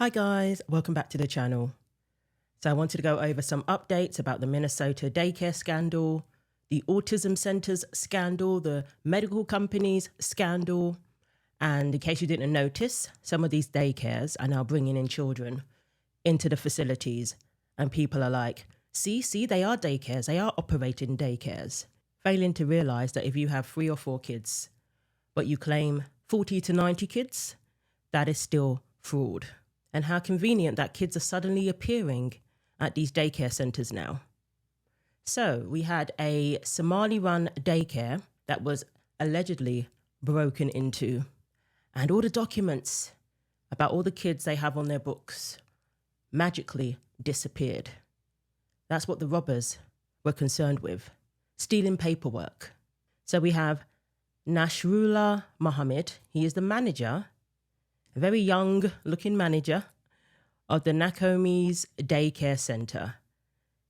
Hi guys, welcome back to the channel. So I wanted to go over some updates about the Minnesota daycare scandal, the autism centers scandal, the medical companies scandal, and in case you didn't notice, some of these daycares are now bringing in children into the facilities, and people are like, see, they are daycares, they are operating daycares, failing to realize that if you have 3 or 4 kids, but you claim 40 to 90 kids, that is still fraud. And how convenient that kids are suddenly appearing at these daycare centers now. So we had a Somali-run daycare that was allegedly broken into, and all the documents about all the kids they have on their books magically disappeared. That's what the robbers were concerned with, stealing paperwork. So we have Nasrullah Mohammed. He is the manager, a very young-looking manager of the Nakomi's Daycare Center.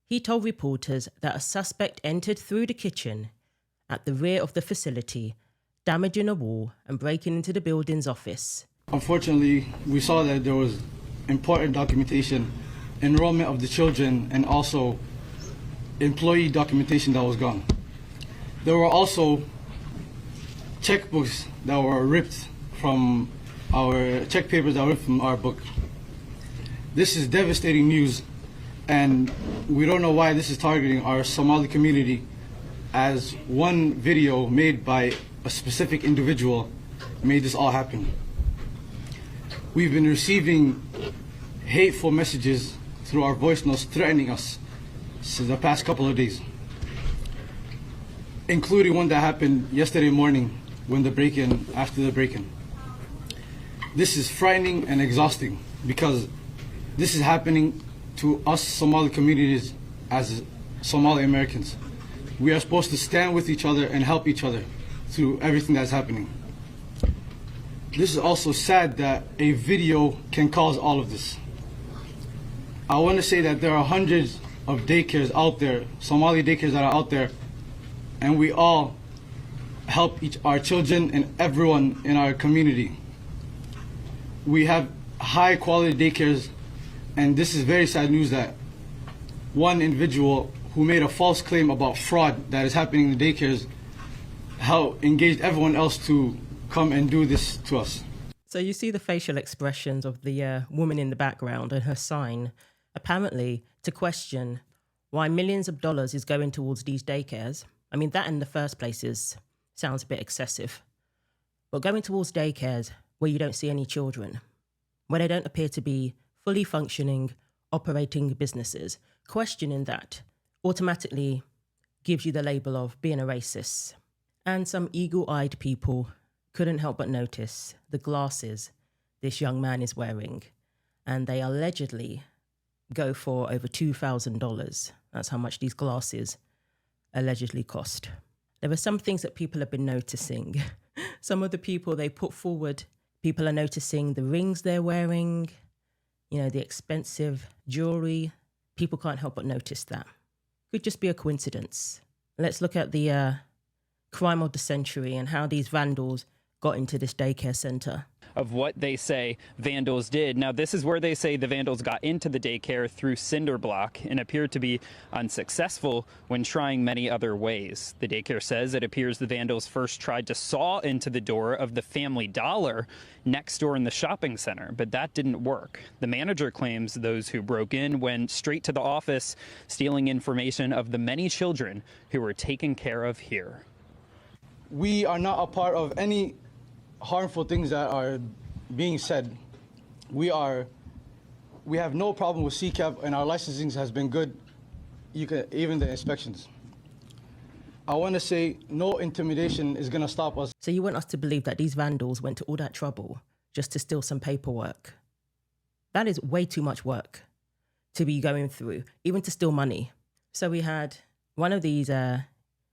He told reporters that a suspect entered through the kitchen at the rear of the facility, damaging a wall and breaking into the building's office. Unfortunately, we saw that there was important documentation, enrollment of the children, and also employee documentation that was gone. There were also checkbooks that were ripped from our check papers that were ripped from our book. This is devastating news, and we don't know why this is targeting our Somali community, as one video made by a specific individual made this all happen. We've been receiving hateful messages through our voice notes threatening us since the past couple of days, including one that happened yesterday morning after the break-in. This is frightening and exhausting because this is happening to us Somali communities as Somali Americans. We are supposed to stand with each other and help each other through everything that's happening. This is also sad that a video can cause all of this. I want to say that there are hundreds of daycares out there, Somali daycares that are out there, and we all help our children and everyone in our community. We have high quality daycares, and this is very sad news that one individual who made a false claim about fraud that is happening in the daycares engaged everyone else to come and do this to us. So you see the facial expressions of the woman in the background and her sign, apparently to question why millions of dollars is going towards these daycares. I mean, that in the first place sounds a bit excessive. But going towards daycares where you don't see any children, where they don't appear to be fully functioning, operating businesses, questioning that automatically gives you the label of being a racist. And some eagle-eyed people couldn't help but notice the glasses this young man is wearing, and they allegedly go for over $2,000. That's how much these glasses allegedly cost. There are some things that people have been noticing. Some of the people they put forward, people are noticing the rings they're wearing, the expensive jewelry. People can't help but notice that. Could just be a coincidence. Let's look at the crime of the century and how these vandals got into this daycare center. Of what they say vandals did. Now, this is where they say the vandals got into the daycare through cinder block and appeared to be unsuccessful when trying many other ways. The daycare says it appears the vandals first tried to saw into the door of the Family Dollar next door in the shopping center, but that didn't work. The manager claims those who broke in went straight to the office, stealing information of the many children who were taken care of here. We are not a part of any harmful things that are being said. We have no problem with CCAP, and our licensing has been good, even the inspections. I want to say no intimidation is going to stop us. So you want us to believe that these vandals went to all that trouble just to steal some paperwork? That is way too much work to be going through, even to steal money. So we had one of these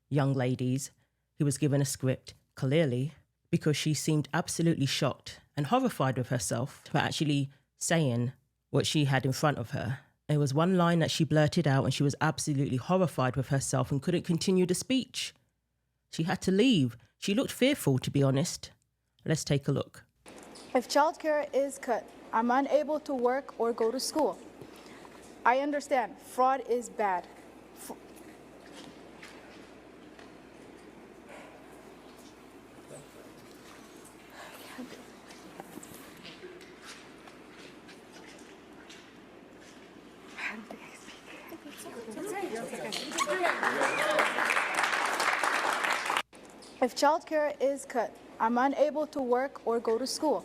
young ladies who was given a script, clearly, because she seemed absolutely shocked and horrified with herself for actually saying what she had in front of her. There was one line that she blurted out and she was absolutely horrified with herself and couldn't continue the speech. She had to leave. She looked fearful, to be honest. Let's take a look. If childcare is cut, I'm unable to work or go to school. I understand fraud is bad. If childcare is cut, I'm unable to work or go to school.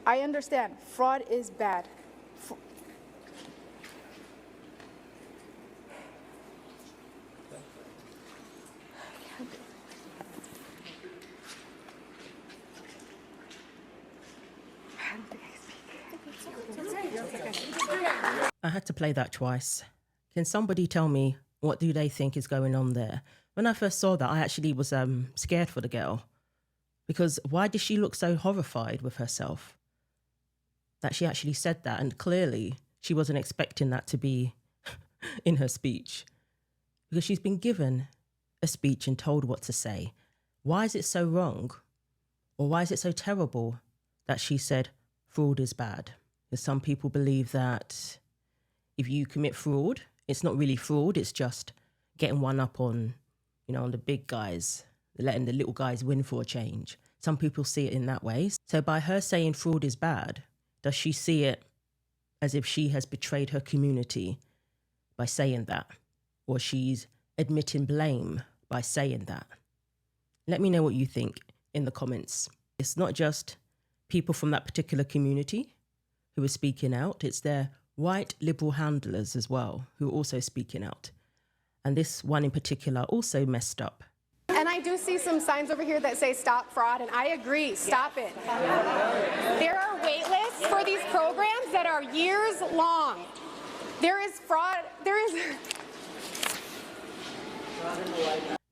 I understand fraud is bad. I had to play that twice. Can somebody tell me what do they think is going on there? When I first saw that, I actually was scared for the girl. Because why did she look so horrified with herself? That she actually said that, and clearly she wasn't expecting that to be in her speech. Because she's been given a speech and told what to say. Why is it so wrong? Or why is it so terrible that she said fraud is bad? Because some people believe that if you commit fraud, it's not really fraud, it's just getting one up on, on the big guys, letting the little guys win for a change. Some people see it in that way. So by her saying fraud is bad, does she see it as if she has betrayed her community by saying that? Or she's admitting blame by saying that? Let me know what you think in the comments. It's not just people from that particular community who are speaking out, it's their white liberal handlers as well who are also speaking out. And this one in particular also messed up. And I do see some signs over here that say stop fraud, and I agree, stop it. There are wait lists for these programs that are years long. There is fraud,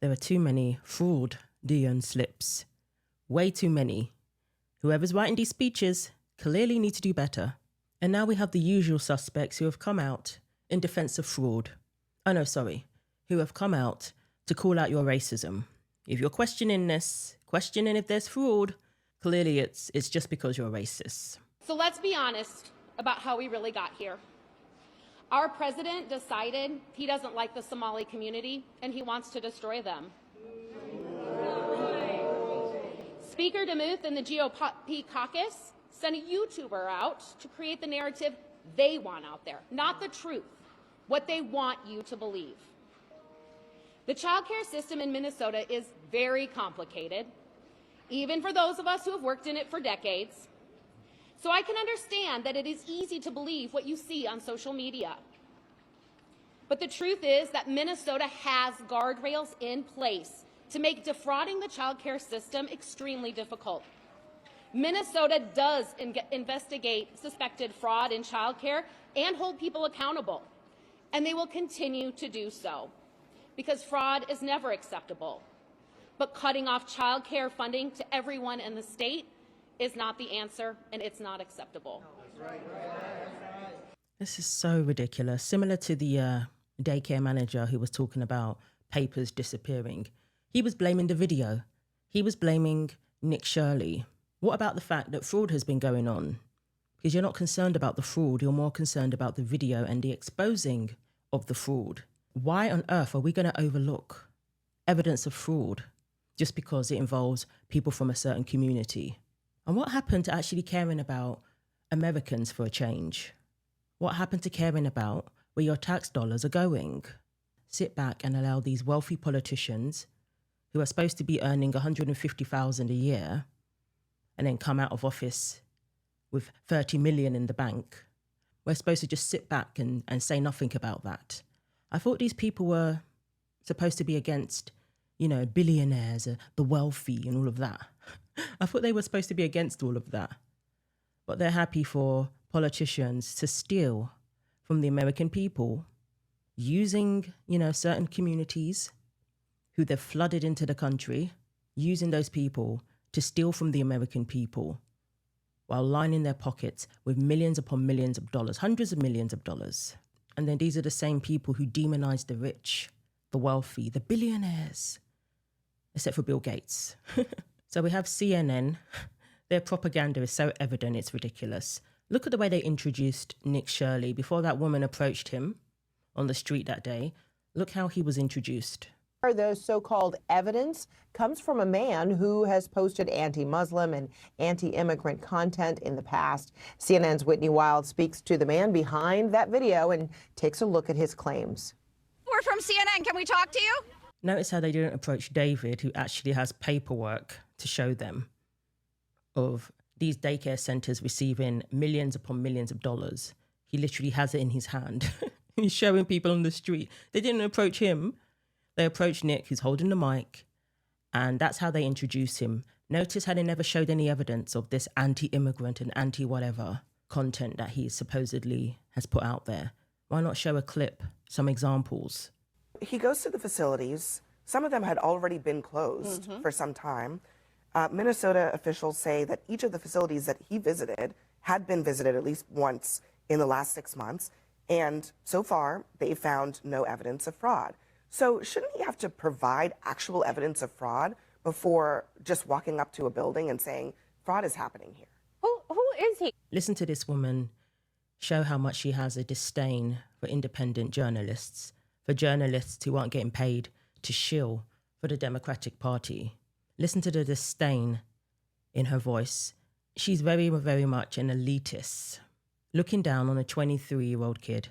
There are too many fraud Dion slips. Way too many. Whoever's writing these speeches clearly need to do better. And now we have the usual suspects who have come out in defense of fraud. Oh no, sorry. Who have come out to call out your racism. If you're questioning this, questioning if there's fraud, clearly it's just because you're racist. So let's be honest about how we really got here. Our president decided he doesn't like the Somali community and he wants to destroy them. Speaker DeMuth and the GOP caucus sent a YouTuber out to create the narrative they want out there, not the truth, what they want you to believe. The child care system in Minnesota is very complicated, even for those of us who have worked in it for decades. So I can understand that it is easy to believe what you see on social media. But the truth is that Minnesota has guardrails in place to make defrauding the child care system extremely difficult. Minnesota does investigate suspected fraud in child care and hold people accountable, and they will continue to do so because fraud is never acceptable. But cutting off child care funding to everyone in the state is not the answer, and it's not acceptable. This is so ridiculous. Similar to the daycare manager who was talking about papers disappearing. He was blaming the video. He was blaming Nick Shirley. What about the fact that fraud has been going on? Because you're not concerned about the fraud, you're more concerned about the video and the exposing of the fraud. Why on earth are we going to overlook evidence of fraud just because it involves people from a certain community? And what happened to actually caring about Americans for a change? What happened to caring about where your tax dollars are going? Sit back and allow these wealthy politicians who are supposed to be earning $150,000 a year and then come out of office with 30 million in the bank. We're supposed to just sit back and say nothing about that. I thought these people were supposed to be against, billionaires, the wealthy and all of that. I thought they were supposed to be against all of that. But they're happy for politicians to steal from the American people using, certain communities who they've flooded into the country, using those people to steal from the American people while lining their pockets with millions upon millions of dollars, hundreds of millions of dollars. And then these are the same people who demonize the rich, the wealthy, the billionaires, except for Bill Gates. So we have CNN. Their propaganda is so evident, it's ridiculous. Look at the way they introduced Nick Shirley. Before that woman approached him on the street that day, look how he was introduced. The so-called evidence comes from a man who has posted anti-Muslim and anti-immigrant content in the past. CNN's Whitney Wild speaks to the man behind that video and takes a look at his claims. We're from CNN. Can we talk to you? Notice how they didn't approach David, who actually has paperwork to show them of these daycare centers receiving millions upon millions of dollars. He literally has it in his hand. He's showing people on the street. They didn't approach him. They approached Nick, who's holding the mic, and that's how they introduce him. Notice how they never showed any evidence of this anti-immigrant and anti-whatever content that he supposedly has put out there. Why not show a clip, some examples? He goes to the facilities. Some of them had already been closed for some time. Minnesota officials say that each of the facilities that he visited had been visited at least once in the last 6 months, and so far they found no evidence of fraud. So shouldn't he have to provide actual evidence of fraud before just walking up to a building and saying, fraud is happening here? Who is he? Listen to this woman show how much she has a disdain for independent journalists, for journalists who aren't getting paid to shill for the Democratic Party. Listen to the disdain in her voice. She's very, very much an elitist, looking down on a 23-year-old kid.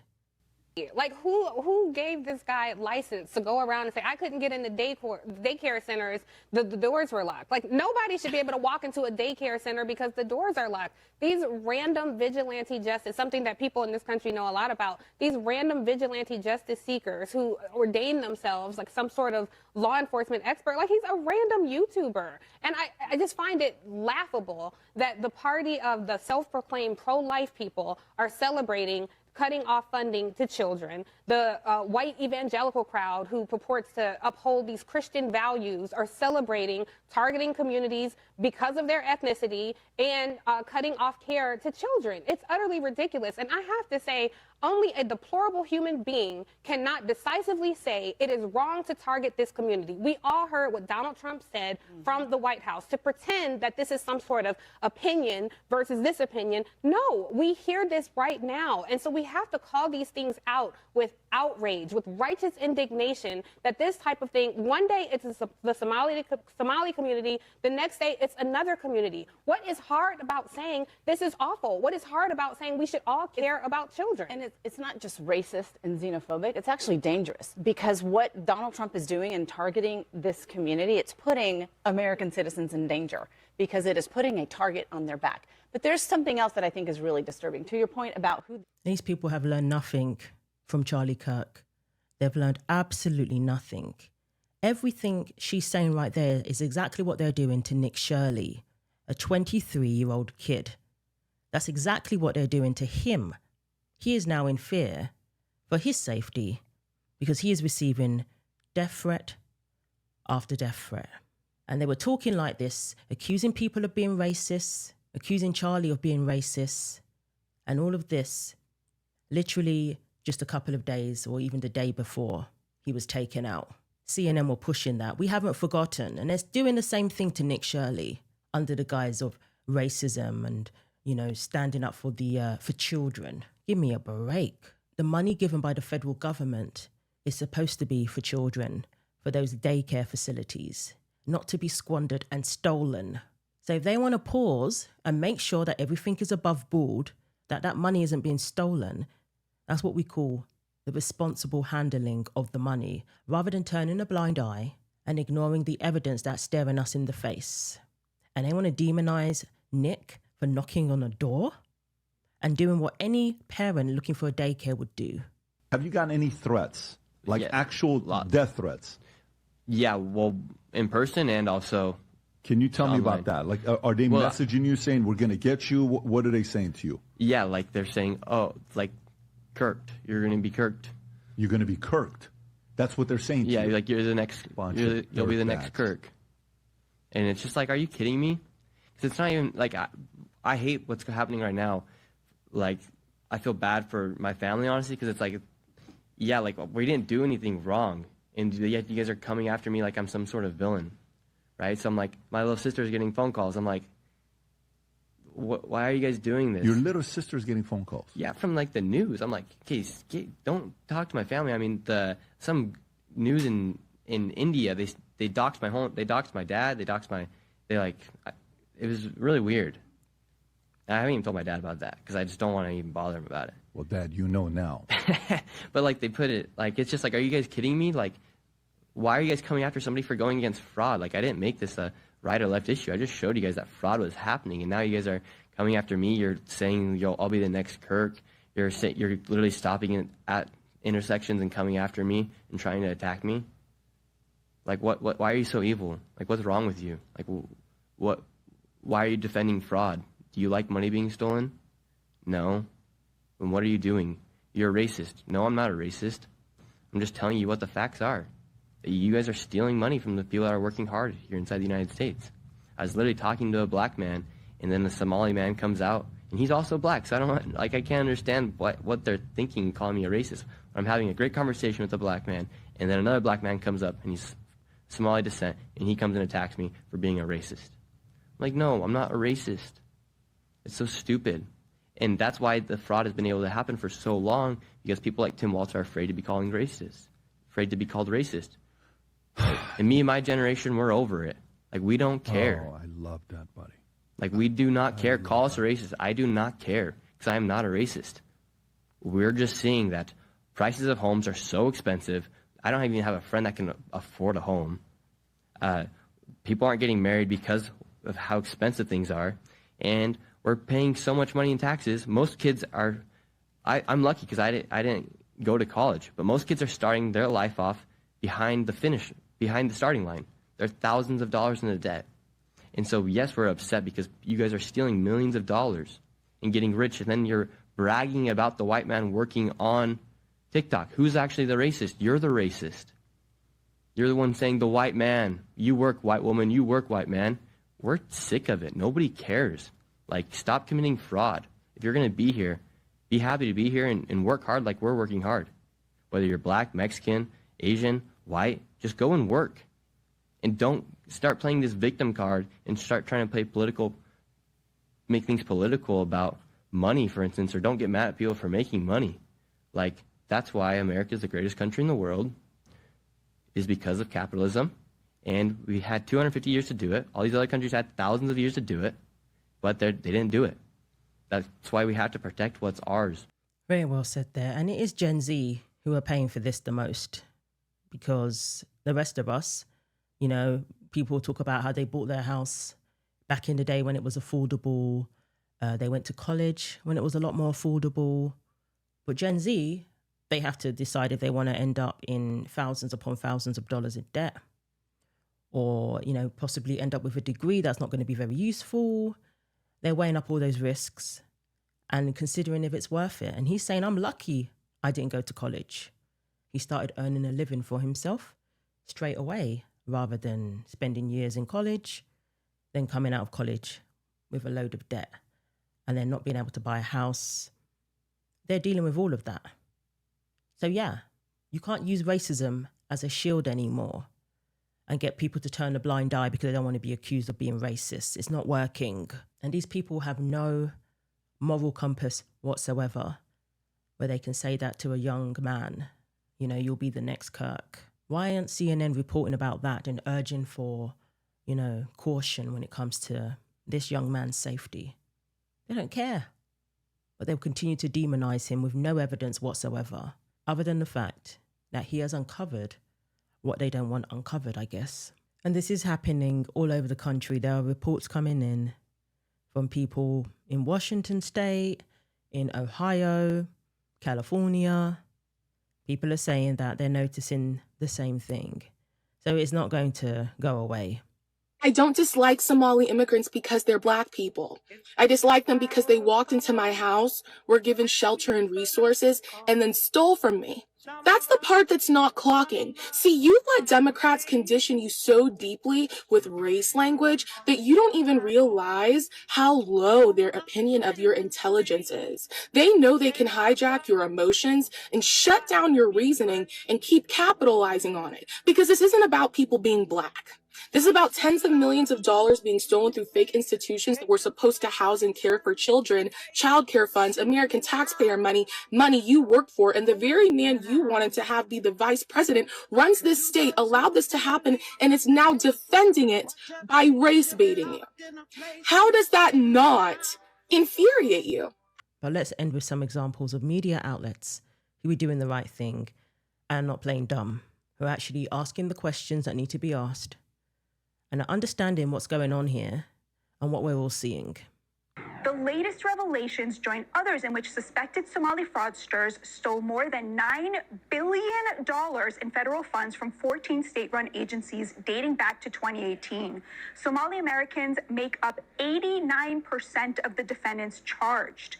Like, who gave this guy license to go around and say, I couldn't get into daycare centers, the doors were locked? Like, nobody should be able to walk into a daycare center because the doors are locked. These random vigilante justice, something that people in this country know a lot about, these random vigilante justice seekers who ordain themselves like some sort of law enforcement expert, like he's a random YouTuber. And I just find it laughable that the party of the self-proclaimed pro-life people are celebrating cutting off funding to children. The white evangelical crowd who purports to uphold these Christian values are celebrating targeting communities because of their ethnicity and cutting off care to children. It's utterly ridiculous. And I have to say, only a deplorable human being cannot decisively say it is wrong to target this community. We all heard what Donald Trump said from the White House. To pretend that this is some sort of opinion versus this opinion, no, we hear this right now. And so we have to call these things out with outrage, with righteous indignation that this type of thing, one day it's the Somali community, the next day it's another community. What is hard about saying this is awful? What is hard about saying we should all care about children? And it's not just racist and xenophobic, it's actually dangerous, because what Donald Trump is doing in targeting this community, it's putting American citizens in danger because it is putting a target on their back. But there's something else that I think is really disturbing. To your point about who... These people have learned nothing from Charlie Kirk. They've learned absolutely nothing. Everything she's saying right there is exactly what they're doing to Nick Shirley, a 23-year-old kid. That's exactly what they're doing to him. He is now in fear for his safety because he is receiving death threat after death threat. And they were talking like this, accusing people of being racist, accusing Charlie of being racist, and all of this literally just a couple of days or even the day before he was taken out. CNN were pushing that. We haven't forgotten. And they're doing the same thing to Nick Shirley under the guise of racism and, you know, standing up for for children. Give me a break. The money given by the federal government is supposed to be for children, for those daycare facilities, not to be squandered and stolen. So if they want to pause and make sure that everything is above board, that money isn't being stolen, that's what we call the responsible handling of the money, rather than turning a blind eye and ignoring the evidence that's staring us in the face. And they want to demonize Nick for knocking on a door and doing what any parent looking for a daycare would do. Have you gotten any threats, like actual death threats? Yeah, well, in person and also Can you tell me online. about that? Like, are they messaging you saying, we're going to get you? What are they saying to you? Yeah, like they're saying, oh, like, kirked. You're going to be kirked. You're going to be kirked. That's what they're saying to you. Yeah, like you're the next, you'll be the next Kirk. And it's just like, are you kidding me? Because it's not even, like, I hate what's happening right now. Like, I feel bad for my family, honestly, because it's like, yeah, like, we didn't do anything wrong. And yet you guys are coming after me like I'm some sort of villain, right? So I'm like, my little sister's getting phone calls. I'm like, why are you guys doing this? Your little sister's getting phone calls. Yeah, from like the news. I'm like, okay, don't talk to my family. I mean, some news in India, they doxed my home, they doxed my dad, it was really weird. And I haven't even told my dad about that because I just don't want to even bother him about it. Well, Dad, you know now. But like they put it, like it's just like, are you guys kidding me? Like, why are you guys coming after somebody for going against fraud? Like, I didn't make this a right or left issue. I just showed you guys that fraud was happening, and now you guys are coming after me. You're saying, I'll be the next Kirk. You're literally stopping at intersections and coming after me and trying to attack me. Like, why are you so evil? Like, what's wrong with you? Like, why are you defending fraud? Do you like money being stolen? No. Then what are you doing? You're a racist. No, I'm not a racist. I'm just telling you what the facts are. You guys are stealing money from the people that are working hard here inside the United States. I was literally talking to a black man, and then the Somali man comes out, and he's also black, so I can't understand what they're thinking calling me a racist. I'm having a great conversation with a black man, and then another black man comes up, and he's Somali descent, and he comes and attacks me for being a racist. I'm like, no, I'm not a racist. It's so stupid. And that's why the fraud has been able to happen for so long, because people like Tim Walz are afraid to be called racist. And me and my generation, we're over it. Like, we don't care. Oh, I love that, buddy. Like, we do not care. Call us a racist. I do not care, because I am not a racist. We're just seeing that prices of homes are so expensive. I don't even have a friend that can afford a home. People aren't getting married because of how expensive things are. And we're paying so much money in taxes. Most kids are, I'm lucky because I didn't go to college, but most kids are starting their life off behind the starting line. They're thousands of dollars in the debt. And so, yes, we're upset because you guys are stealing millions of dollars and getting rich, and then you're bragging about the white man working on TikTok. Who's actually the racist? You're the racist. You're the one saying the white man, you work white woman, you work white man. We're sick of it. Nobody cares. Like, stop committing fraud. If you're going to be here, be happy to be here and work hard like we're working hard. Whether you're black, Mexican, Asian, white, just go and work. And don't start playing this victim card and start trying to make things political about money, for instance, or don't get mad at people for making money. Like, that's why America is the greatest country in the world, is because of capitalism. And we had 250 years to do it. All these other countries had thousands of years to do it, but they didn't do it. That's why we have to protect what's ours. Very well said there. And it is Gen Z who are paying for this the most, because the rest of us, you know, people talk about how they bought their house back in the day when it was affordable. They went to college when it was a lot more affordable. But Gen Z, they have to decide if they want to end up in thousands upon thousands of dollars in debt, or, you know, possibly end up with a degree that's not going to be very useful. They're weighing up all those risks and considering if it's worth it. And he's saying, I'm lucky I didn't go to college. He started earning a living for himself straight away, rather than spending years in college, then coming out of college with a load of debt and then not being able to buy a house. They're dealing with all of that. So yeah, you can't use racism as a shield anymore and get people to turn a blind eye because they don't want to be accused of being racist. It's not working. And these people have no moral compass whatsoever, where they can say that to a young man, you know, you'll be the next Kirk. Why aren't CNN reporting about that and urging for, you know, caution when it comes to this young man's safety? They don't care. But they'll continue to demonize him with no evidence whatsoever, other than the fact that he has uncovered what they don't want uncovered, I guess. And this is happening all over the country. There are reports coming in from people in Washington State, in Ohio, California. People are saying that they're noticing the same thing. So it's not going to go away. I don't dislike Somali immigrants because they're Black people. I dislike them because they walked into my house, were given shelter and resources, and then stole from me. That's the part that's not clocking. See, you let Democrats condition you so deeply with race language that you don't even realize how low their opinion of your intelligence is. They know they can hijack your emotions and shut down your reasoning and keep capitalizing on it, because this isn't about people being Black. This is about tens of millions of dollars being stolen through fake institutions that were supposed to house and care for children, child care funds, American taxpayer money you worked for, and the very man you wanted to have be the vice president runs this state, allowed this to happen, and is now defending it by race baiting you. How does that not infuriate you? But let's end with some examples of media outlets who are doing the right thing and not playing dumb, who are actually asking the questions that need to be asked and are understanding what's going on here and what we're all seeing. The latest revelations join others in which suspected Somali fraudsters stole more than $9 billion in federal funds from 14 state-run agencies dating back to 2018. Somali Americans make up 89% of the defendants charged.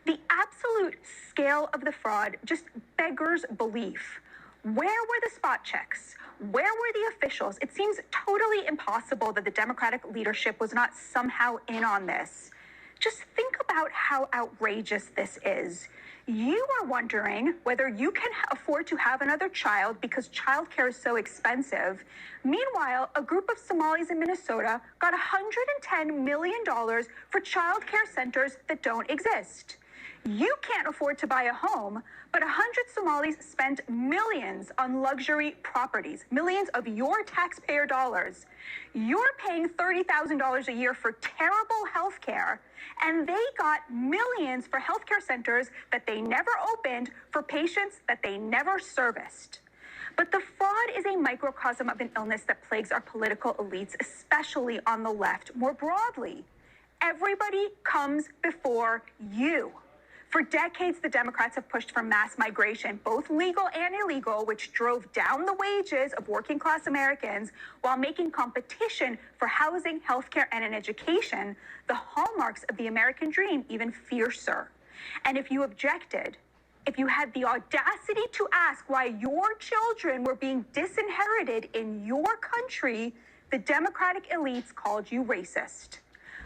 The absolute scale of the fraud just beggars belief. Where were the spot checks? Where were the officials? It seems totally impossible that the Democratic leadership was not somehow in on this. Just think about how outrageous this is. You are wondering whether you can afford to have another child because childcare is so expensive. Meanwhile, a group of Somalis in Minnesota got $110 million for childcare centers that don't exist. You can't afford to buy a home, but 100 Somalis spent millions on luxury properties, millions of your taxpayer dollars. You're paying $30,000 a year for terrible health care, and they got millions for healthcare centers that they never opened for patients that they never serviced. But the fraud is a microcosm of an illness that plagues our political elites, especially on the left. More broadly, everybody comes before you. For decades, the Democrats have pushed for mass migration, both legal and illegal, which drove down the wages of working-class Americans while making competition for housing, healthcare, and an education, the hallmarks of the American dream, even fiercer. And if you objected, if you had the audacity to ask why your children were being disinherited in your country, the Democratic elites called you racist.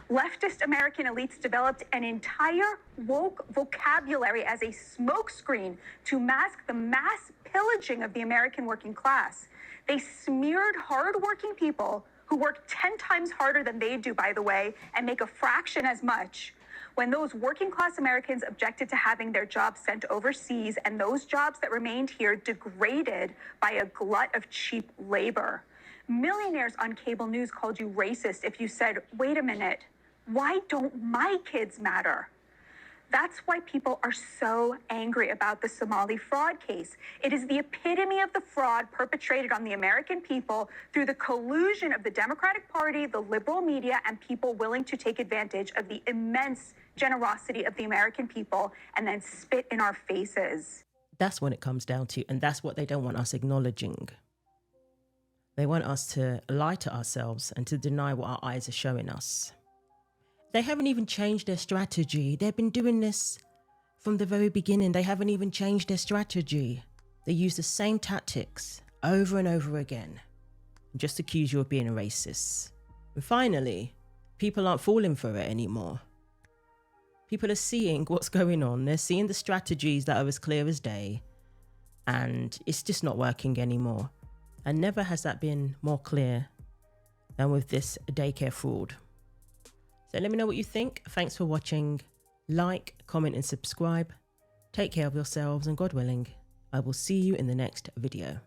Leftist American elites developed an entire woke vocabulary as a smokescreen to mask the mass pillaging of the American working class. They smeared hardworking people who work 10 times harder than they do, by the way, and make a fraction as much. When those working class Americans objected to having their jobs sent overseas and those jobs that remained here degraded by a glut of cheap labor. Millionaires on cable news called you racist if you said, wait a minute, why don't my kids matter? That's why people are so angry about the Somali fraud case. It is the epitome of the fraud perpetrated on the American people through the collusion of the Democratic Party, the liberal media, and people willing to take advantage of the immense generosity of the American people and then spit in our faces. That's what it comes down to, and that's what they don't want us acknowledging. They want us to lie to ourselves and to deny what our eyes are showing us. They haven't even changed their strategy. They've been doing this from the very beginning. They haven't even changed their strategy. They use the same tactics over and over again and just accuse you of being a racist. And finally, people aren't falling for it anymore. People are seeing what's going on. They're seeing the strategies that are as clear as day, and it's just not working anymore. And never has that been more clear than with this daycare fraud. So let me know what you think. Thanks for watching. Like, comment, and subscribe. Take care of yourselves, and God willing, I will see you in the next video.